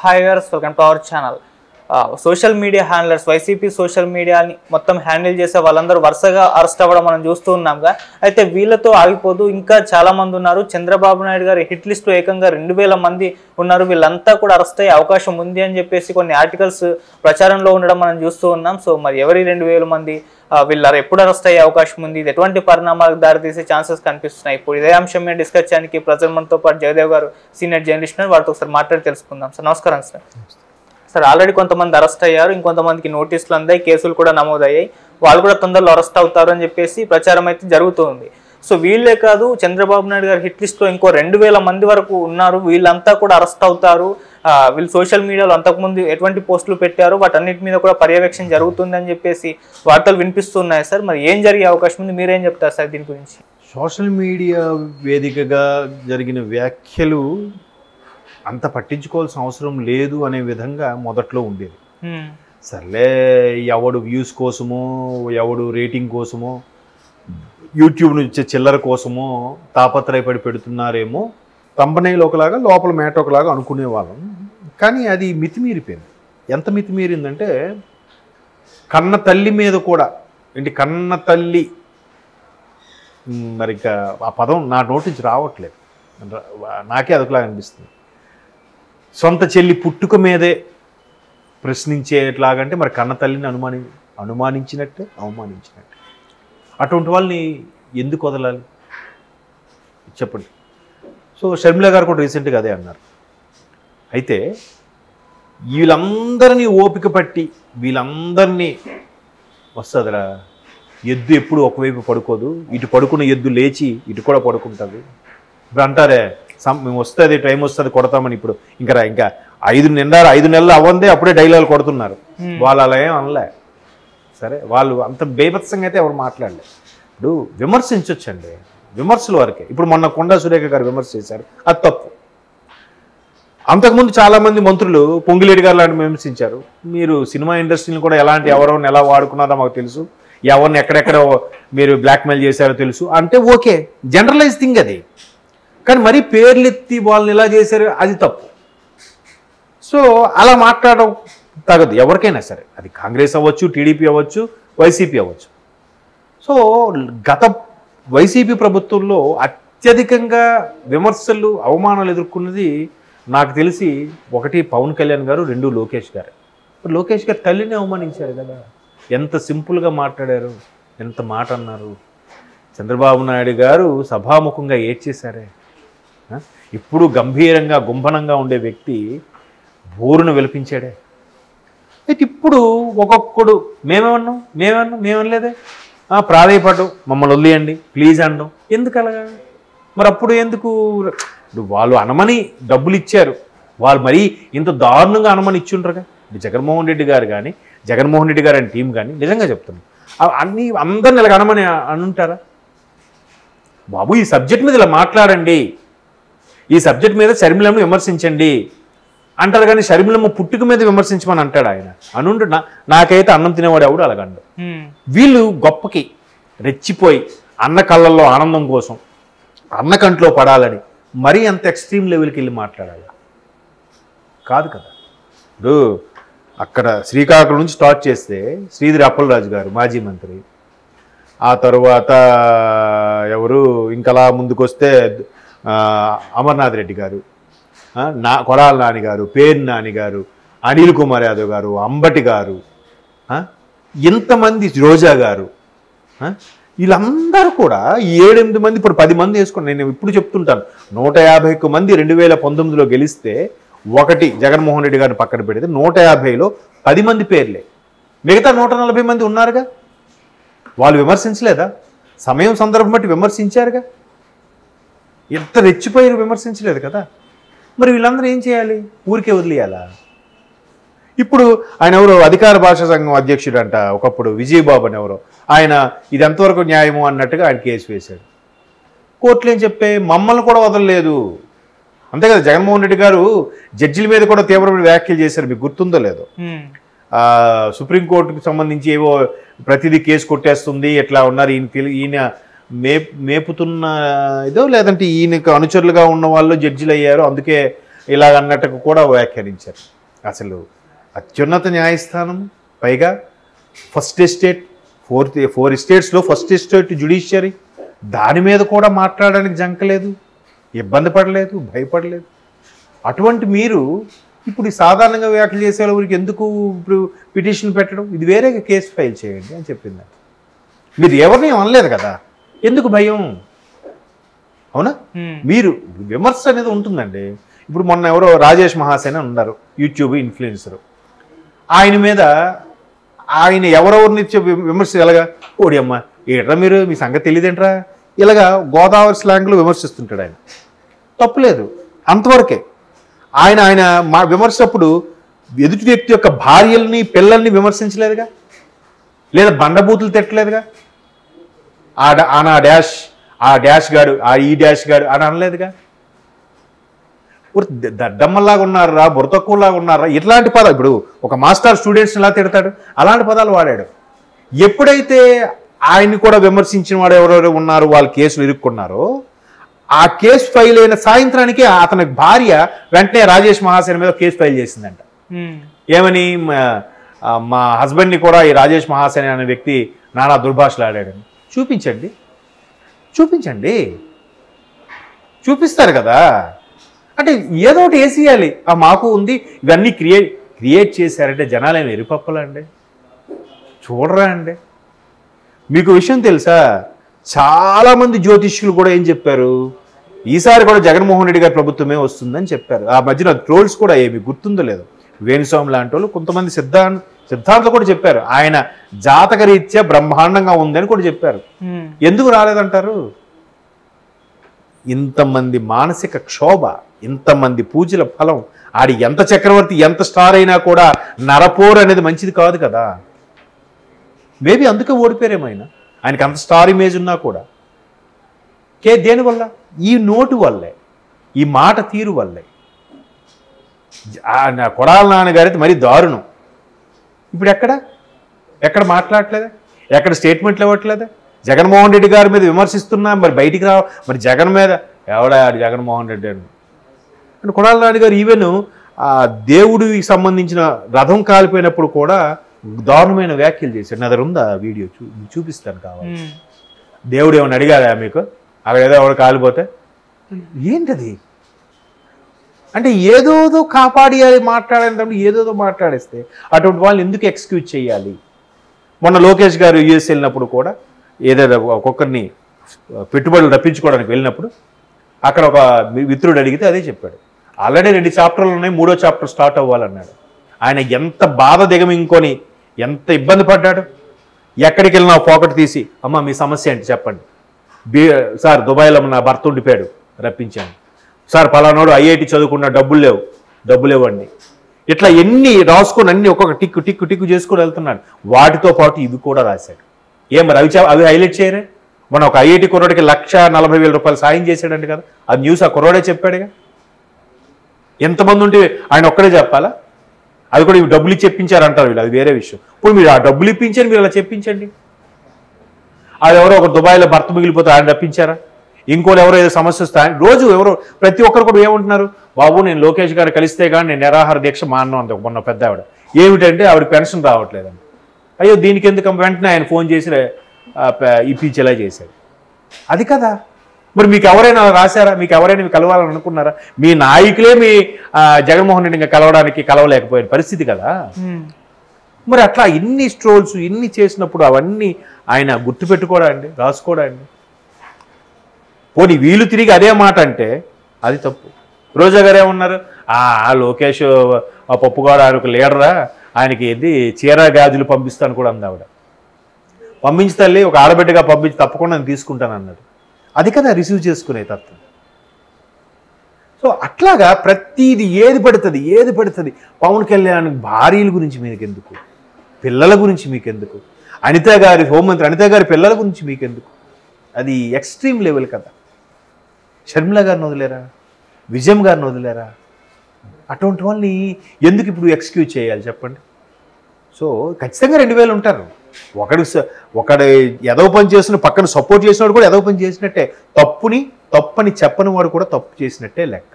Hi viewers, welcome to our channel. Social media handlers, YCP social మీడియాని మొత్తం handle చేసే వాళ్ళందరూ వరుసగా అరెస్ట్ అవ్వడం మనం చూస్తూ ఉన్నాంగా. అయితే వీళ్ళతో ఆగిపోదు, ఇంకా చాలా మంది ఉన్నారు. చంద్రబాబు నాయుడు గారి హిట్ లిస్టు ఏకంగా 2000 మంది ఉన్నారు. వీళ్ళంతా కూడా అరెస్ట్ అయ్యే అవకాశం ఉంది అని చెప్పేసి కొన్ని ఆర్టికల్స్ ప్రచారంలో ఉండడం మనం చూస్తూ ఉన్నాం. సో మరి ఎవరి 2000 మంది, వీళ్ళు ఎప్పుడు అరెస్ట్ అయ్యే అవకాశం ఉంది, ఇది ఎటువంటి పరిణామాలకు దారితీసే ఛాన్సెస్ కనిపిస్తున్నాయి? ఇప్పుడు ఇదే అంశం మీద డిస్కస్ చేయడానికి ప్రజెంట్ మనతో పాటు జయదేవ్ గారు, సీనియర్ జర్నలిస్ట్, వారితో ఒకసారి మాట్లాడి తెలుసుకుందాం. సార్ నమస్కారం. సార్ ఆల్రెడీ కొంతమంది అరెస్ట్ అయ్యారు, ఇంకొంతమందికి నోటీసులు అందాయి, కేసులు కూడా నమోదయ్యాయి. వాళ్ళు కూడా తొందరలో అరెస్ట్ అవుతారు అని చెప్పేసి ప్రచారం అయితే జరుగుతుంది. సో వీళ్ళే కాదు, చంద్రబాబు నాయుడు గారి హిట్ లిస్ట్లో ఇంకో 2000 మంది వరకు ఉన్నారు. వీళ్ళంతా కూడా అరెస్ట్ అవుతారు. వీళ్ళు సోషల్ మీడియాలో అంతకుముందు ఎటువంటి పోస్టులు పెట్టారు, వాటన్నిటి మీద కూడా పర్యవేక్షణ జరుగుతుంది అని చెప్పేసి వార్తలు వినిపిస్తున్నాయి. సార్ మరి ఏం జరిగే అవకాశం ఉంది, మీరేం చెప్తారు సార్ దీని గురించి? సోషల్ మీడియా వేదికగా జరిగిన వ్యాఖ్యలు అంత పట్టించుకోవాల్సిన అవసరం లేదు అనే విధంగా మొదట్లో ఉండేది. సర్లే, ఎవడు వ్యూస్ కోసమో, ఎవడు రేటింగ్ కోసమో, యూట్యూబ్ నుంచి చిల్లర కోసమో తాపత్రయపడి పెడుతున్నారేమో, తంబనైల్ ఒకలాగా లోపల మేట ఒకలాగా అనుకునేవాళ్ళం. కానీ అది మితిమీరిపోయింది. ఎంత మితిమీరిందంటే, కన్న తల్లి మీద కూడా, ఏంటి కన్న తల్లి, మరి ఇంకా ఆ పదం నా నోటి నుంచి రావట్లేదు, నాకే అదొకలాగా అనిపిస్తుంది. సొంత చెల్లి పుట్టుక మీదే ప్రశ్నించేట్లాగంటే మరి కన్న తల్లిని అనుమానించినట్టే, అవమానించినట్టే. అటువంటి వాళ్ళని ఎందుకు వదలాలి చెప్పండి. సో షర్మిల గారు కూడా రీసెంట్గా అదే అన్నారు. అయితే వీళ్ళందరినీ ఓపిక పట్టి, వీళ్ళందరినీ వస్తుందిరా, ఎద్దు ఎప్పుడు ఒకవైపు పడుకోదు, ఇటు పడుకున్న ఎద్దు లేచి ఇటు కూడా పడుకుంటుంది. ఇప్పుడు అంటారే, మేము వస్తుంది, టైం వస్తుంది, కొడతామని. ఇప్పుడు ఇంకా 5 నెలలు అవ్వందే అప్పుడే డైలాగ్ కొడుతున్నారు. వాళ్ళు అలా ఏం అనలే. సరే, వాళ్ళు అంత బేభత్సంగా అయితే ఎవరు మాట్లాడలేదు. ఇప్పుడు విమర్శించవచ్చండి, విమర్శల వరకే. ఇప్పుడు మొన్న కొండా సురేఖ గారు విమర్శ చేశారు, అది తప్పు. అంతకుముందు చాలామంది మంత్రులు, పొంగిలేటి గారు లాంటి విమర్శించారు. మీరు సినిమా ఇండస్ట్రీని కూడా ఎవరెవరిని ఎలా వాడుకున్నారో మాకు తెలుసు, ఎవరిని ఎక్కడెక్కడ మీరు బ్లాక్మెయిల్ చేశారో తెలుసు అంటే ఓకే, జనరలైజ్ థింగ్ అది. కానీ మరీ పేర్లెత్తి వాళ్ళని ఎలా చేశారు, అది తప్పు. సో అలా మాట్లాడడం తగదు ఎవరికైనా సరే, అది కాంగ్రెస్ అవ్వచ్చు, టీడీపీ అవ్వచ్చు, వైసీపీ అవ్వచ్చు. సో గత వైసీపీ ప్రభుత్వంలో అత్యధికంగా విమర్శలు, అవమానాలు ఎదుర్కొన్నది నాకు తెలిసి 1 పవన్ కళ్యాణ్ గారు, 2 లోకేష్ గారు. లోకేష్ గారు తల్లిని అవమానించారు కదా, ఎంత సింపుల్గా మాట్లాడారు, ఎంత మాట అన్నారు. చంద్రబాబు నాయుడు గారు సభాముఖంగా ఏడ్చేశారే. ఇప్పుడు గంభీరంగా, గుంభనంగా ఉండే వ్యక్తి బోరును వెలిపించాడే. అయితే ఇప్పుడు ఒక్కొక్కడు మేమనలేదే, ప్రాధాయపడ్డం, మమ్మల్ని వదిలేయండి ప్లీజ్ అనడం ఎందుకు అలాగా? మరి అప్పుడు ఎందుకు? వాళ్ళు అనమని డబ్బులు ఇచ్చారు, వాళ్ళు మరీ ఇంత దారుణంగా అనమని ఇచ్చుంటారుగా. జగన్మోహన్ రెడ్డి గారు కానీ, జగన్మోహన్ రెడ్డి గారు అని టీం కానీ, నిజంగా చెప్తున్నాను, అందరిని ఇలాగ అనమని అనుంటారా? బాబు, ఈ సబ్జెక్ట్ మీద ఇలా మాట్లాడండి, ఈ సబ్జెక్ట్ మీద షర్మిలమ్మను విమర్శించండి అంటారు. కానీ షర్మిలమ్మ పుట్టుక మీద విమర్శించమని అంటాడు ఆయన. అనుండు, నాకైతే అన్నం తినేవాడు ఎవడు అలాగండు. వీళ్ళు గొప్పకి రెచ్చిపోయి అన్న కళ్ళల్లో ఆనందం కోసం, అన్న కంట్లో పడాలని మరీ అంత ఎక్స్ట్రీమ్ లెవెల్కి వెళ్ళి మాట్లాడాలి కాదు కదా. ఇప్పుడు అక్కడ శ్రీకాకుళం నుంచి స్టార్ట్ చేస్తే శ్రీధరి అప్పలరాజు గారు మాజీ మంత్రి, ఆ తర్వాత ఎవరు ఇంకలా ముందుకు వస్తే అమర్నాథ్ రెడ్డి గారు, కొడాల నాని గారు, పేరు నాని గారు, అనిల్ కుమార్ యాదవ్ గారు, అంబటి గారు, ఇంతమంది, రోజా గారు, వీళ్ళందరూ కూడా 7-8 మంది, ఇప్పుడు 10 మంది వేసుకుని, నేను ఇప్పుడు చెప్తుంటాను, 151 మంది 2019లో గెలిస్తే, 1 జగన్మోహన్ రెడ్డి గారిని పక్కన పెడితే 150లో 10 మంది పేర్లే. మిగతా 140 మంది ఉన్నారుగా. వాళ్ళు విమర్శించలేదా? సమయం సందర్భం బట్టి విమర్శించారుగా. ఎంత రెచ్చిపోయారు, విమర్శించలేదు కదా. మరి వీళ్ళందరూ ఏం చేయాలి? ఊరికే వదిలేయాలా? ఇప్పుడు ఆయన ఎవరో అధికార భాషా సంఘం అధ్యక్షుడు అంట, ఒకప్పుడు విజయబాబు అని ఎవరో, ఆయన ఇది ఎంతవరకు న్యాయమో అన్నట్టుగా ఆయన కేసు వేశాడు. కోర్టులు ఏం చెప్పే, మమ్మల్ని కూడా వదలలేదు. అంతే కదా. జగన్మోహన్ రెడ్డి గారు జడ్జిల మీద కూడా తీవ్రమైన వ్యాఖ్యలు చేశారు, మీకు గుర్తుందో లేదో. సుప్రీంకోర్టుకు సంబంధించి ఏవో ప్రతిదీ కేసు కొట్టేస్తుంది, ఎట్లా ఉన్నారు ఈయన మేపుతున్న ఏదో, లేదంటే ఈయనకు అనుచరులుగా ఉన్న వాళ్ళు జడ్జిలు అయ్యారు, అందుకే ఇలాగన్నట్టుకు కూడా వ్యాఖ్యానించారు. అసలు అత్యున్నత న్యాయస్థానం, పైగా ఫస్ట్ ఎస్టేట్, ఫోర్ స్టేట్స్లో ఫస్ట్ ఎస్టేట్ జ్యుడిషియరీ, దాని మీద కూడా మాట్లాడడానికి జంకలేదు, ఇబ్బంది పడలేదు, భయపడలేదు. అటువంటి మీరు ఇప్పుడు సాధారణంగా వ్యాఖ్యలు చేసే ఊరికి ఎందుకు ఇప్పుడు పిటిషన్ పెట్టడం? ఇది వేరే కేసు ఫైల్ చేయండి అని చెప్పింది. మీరు ఎవరిని అనలేదు కదా, ఎందుకు భయం? అవునా? మీరు విమర్శ అనేది ఉంటుందండి. ఇప్పుడు మొన్న ఎవరో రాజేష్ మహాసేన ఉన్నారు, యూట్యూబ్ ఇన్ఫ్లుయెన్సరు. ఆయన మీద ఆయన ఎవరెవరిని విమర్శ ఎలాగా, ఓడి అమ్మ ఏట్రా మీరు, మీ సంగతి తెలియదేంట్రా, ఇలాగా గోదావరి స్లాంగ్లో విమర్శిస్తుంటాడు. ఆయన తప్పులేదు, అంతవరకే. ఆయన మా విమర్శప్పుడు ఎదుటి వ్యక్తి యొక్క భార్యల్ని పిల్లల్ని విమర్శించలేదుగా, లేదా బండబూతులు తిట్టలేదుగా, ఆ డాష్ గాడు, ఈ డాష్ గాడు అని అనలేదుగా. దద్దమ్మలాగా ఉన్నారా, బుర్రతక్కువలాగా ఉన్నారా, ఇట్లాంటి పదాలు. ఇప్పుడు ఒక మాస్టర్ స్టూడెంట్స్ ఎలా తిడతాడు, అలాంటి పదాలు వాడాడు. ఎప్పుడైతే ఆయన్ని కూడా విమర్శించిన వాడు ఎవరెవరు ఉన్నారు, వాళ్ళు కేసులు ఇరుక్కున్నారో, ఆ కేసు ఫైల్ అయిన సాయంత్రానికి అతని భార్య వెంటనే రాజేష్ మహాసేన మీద కేసు ఫైల్ చేసిందంట. ఏమని, మా హస్బెండ్ని కూడా ఈ రాజేష్ మహాసేన అనే వ్యక్తి నానా దుర్భాషలు ఆడాడని. చూపించండి, చూపిస్తారు కదా. అంటే ఏదో ఒకటి వేసేయాలి. మాకు ఉంది, ఇవన్నీ క్రియేట్ చేశారంటే జనాలు ఏమి ఎరిపప్పలా అండి, చూడరా అండి. మీకు విషయం తెలుసా, చాలామంది జ్యోతిష్యులు కూడా ఏం చెప్పారు, ఈసారి కూడా జగన్మోహన్ రెడ్డి గారి ప్రభుత్వమే వస్తుందని చెప్పారు. ఆ మధ్యన ట్రోల్స్ కూడా ఏమి గుర్తుందో లేదో, వేణుస్వామి లాంటి వాళ్ళు కొంతమంది సిద్ధాంతలు కూడా చెప్పారు, ఆయన జాతకరీత్యా బ్రహ్మాండంగా ఉందని కూడా చెప్పారు. ఎందుకు రాలేదంటారు? ఇంతమంది మానసిక క్షోభ, ఇంతమంది పూజల ఫలం, ఆడి ఎంత చక్రవర్తి ఎంత స్టార్ అయినా కూడా నరపోరు అనేది మంచిది కాదు కదా. మేబీ అందుకే ఓడిపోయారేమైనా, ఆయనకి అంత స్టార్ ఇమేజ్ ఉన్నా కూడా. దేనివల్ల? ఈ నోటు వల్లే, ఈ మాట తీరు వల్లే. కొడాల నాన్నగారి మరీ దారుణం. ఇప్పుడు ఎక్కడ మాట్లాడట్లేదా, ఎక్కడ స్టేట్మెంట్లు ఇవ్వట్లేదా? జగన్మోహన్ రెడ్డి గారి మీద విమర్శిస్తున్నా, మరి బయటికి రావ, మరి జగన్ మీద ఎవడా జగన్మోహన్ రెడ్డి అని కొడాల నాని గారు ఈవెన్ దేవుడికి సంబంధించిన రథం కాలిపోయినప్పుడు కూడా దారుణమైన వ్యాఖ్యలు చేశాడు. నా దగ్గర ఉందా వీడియో, చూపిస్తాను కావాలి. దేవుడు ఏమైనా అడిగారా మీకు, అక్కడ ఏదో ఎవరు కాలిపోతే? ఏంటది అంటే ఏదోదో కాపాడియాలి, మాట్లాడేటప్పుడు ఏదోదో మాట్లాడేస్తే అటువంటి వాళ్ళని ఎందుకు ఎక్స్క్యూజ్ చేయాలి? మొన్న లోకేష్ గారు యూఎస్ వెళ్ళినప్పుడు కూడా ఏదేదో ఒక్కొక్కరిని పెట్టుబడులు రప్పించుకోవడానికి వెళ్ళినప్పుడు అక్కడ ఒక మిత్రుడు అడిగితే అదే చెప్పాడు. ఆల్రెడీ 2 చాప్టర్లు ఉన్నాయి, 3వ చాప్టర్ స్టార్ట్ అవ్వాలన్నాడు. ఆయన ఎంత బాధ దిగమింకొని ఎంత ఇబ్బంది పడ్డాడు. ఎక్కడికి వెళ్ళినా పోకటి తీసి, అమ్మ మీ సమస్య ఏంటి చెప్పండి. సార్ దుబాయ్లో నా భర్త ఉండిపోయాడు, రప్పించాను. సార్ పలానాడు ఐఐటి చదువుకున్న డబ్బులు ఇవ్వండి. ఇట్లా ఎన్ని రాసుకొని అన్ని ఒక్కొక్క టిక్కు చేసుకొని వెళ్తున్నాడు. వాటితో పాటు ఇవి కూడా రాశాడు. అవి హైలైట్ చేయరే? మన ఒక ఐఐటి కుర్రోడికి 1,40,000 రూపాయలు సాయం చేశాడంట కదా, ఆ న్యూస్ ఆ కుర్రోడే చెప్పాడుగా. ఎంతమంది ఉంటే ఆయన ఒక్కడే చెప్పాలా? అది కూడా ఇవి డబ్బులు ఇచ్చి చెప్పించారంటారు వీళ్ళు, అది వేరే విషయం. ఇప్పుడు మీరు ఆ డబ్బులు ఇప్పించండి, మీరు అలా చెప్పించండి. అది ఎవరో ఒక దుబాయ్లో భర్త మిగిలిపోతే ఆయన రప్పించారా? ఇంకోటి ఎవరో ఏదో సమస్య వస్తే రోజు ఎవరో ప్రతి ఒక్కరు కూడా ఏమంటున్నారు, బాబు నేను లోకేష్ గారు కలిస్తే కానీ నేను నిరాహార దీక్ష మానను అంత. మొన్న పెద్ద ఆవిడ ఏమిటంటే ఆవిడ పెన్షన్ రావట్లేదండి. అయ్యో దీనికి ఎందుకు, వెంటనే ఆయన ఫోన్ చేసి ఇప్పించేలా చేశాడు. అది కదా. మరి మీకు ఎవరైనా రాశారా? మీకు ఎవరైనా కలవాలని అనుకున్నారా? మీ నాయకులే మీ జగన్మోహన్ రెడ్డి ఇంకా కలవలేకపోయిన పరిస్థితి కదా. మరి అట్లా ఇన్ని స్ట్రోల్స్ ఇన్ని చేసినప్పుడు అవన్నీ ఆయన గుర్తుపెట్టుకోడా అండి, రాసుకోడా అండి? పోనీ వీళ్ళు తిరిగి అదే మాట అంటే అది తప్పు. రోజా గారు ఏమన్నారు, లోకేష్ పప్పుగాడు ఆయనకు లీడరా, ఆయనకి ఏది చీర గాజులు పంపిస్తాను కూడా అంది ఆవిడ. పంపించి తల్లి, ఒక ఆడబిడ్డగా పంపించి తప్పకుండా నేను తీసుకుంటాను అన్నాడు. అది కదా రిసీవ్ చేసుకునే తత్వం. సో అట్లాగా ప్రతిది ఏది పడుతుంది. పవన్ కళ్యాణ్ భార్యల గురించి మీకెందుకు, పిల్లల గురించి మీకెందుకు, హోంమంత్రి అనిత గారి పిల్లల గురించి మీకెందుకు? అది ఎక్స్ట్రీమ్ లెవెల్ కదా. షర్మిల గారిని వదిలేరా, విజయం గారిని వదిలేరా? అటువంటి వాళ్ళని ఎందుకు ఇప్పుడు ఎక్స్క్యూజ్ చేయాలి చెప్పండి? సో ఖచ్చితంగా 2,000 ఉంటారు. ఒకడు ఎదవ పని చేసిన పక్కన సపోర్ట్ చేసినవాడు కూడా ఎదవ పని చేసినట్టే, తప్పని చెప్పని వాడు కూడా తప్పు చేసినట్టే లెక్క.